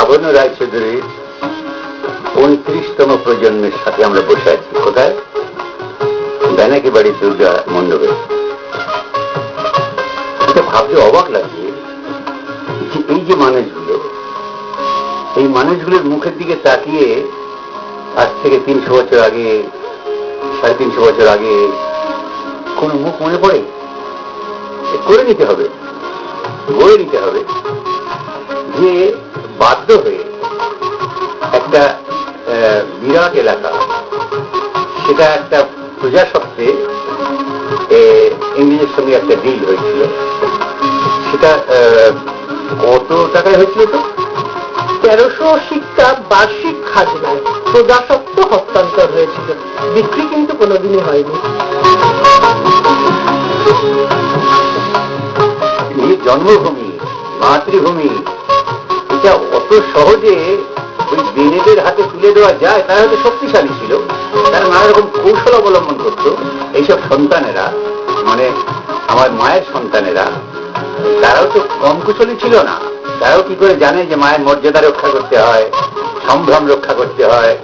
লাবণ্য রায়চৌধুরীর 29তম প্রজন্মের সাথে আমরা বসে আছি। কোথায়? ব্যানাকি বাড়ি দুর্গা মণ্ডপে। এটা ভাবতে অবাক লাগছে যে এই যে মানুষগুলো, এই মানুষগুলোর মুখের দিকে তাকিয়ে আজ থেকে 300 বছর আগে, 350 বছর আগে কোন মুখ মনে পড়ে? করে নিতে হবে, গড়ে নিতে হবে যে বাধ্য হয়ে একটা বিরাট এলাকা, সেটা একটা প্রজাসত্ত্বে ইংরেজের সঙ্গে একটা ডিল হয়েছিল। সেটা কত টাকায় হয়েছিল? তো 1300 শিক্ষা বার্ষিক খাজনায় প্রজাসত্ব হস্তান্তর হয়েছিল, বিক্রি কিন্তু কোনোদিনই হয়নি। জন্মভূমি, মাতৃভূমি, এটা অত সহজে ওই বেনেদের হাতে তুলে দেওয়া যায়? তারা হয়তো শক্তিশালী ছিল, তারা নানা রকম কৌশল অবলম্বন করতো। এইসব সন্তানেরা, মানে আমার মায়ের সন্তানেরা, তারাও তো কম কুশলী ছিল না। তারাও কি করে জানে যে মায়ের মর্যাদা রক্ষা করতে হয়, সম্ভ্রম রক্ষা করতে হয়।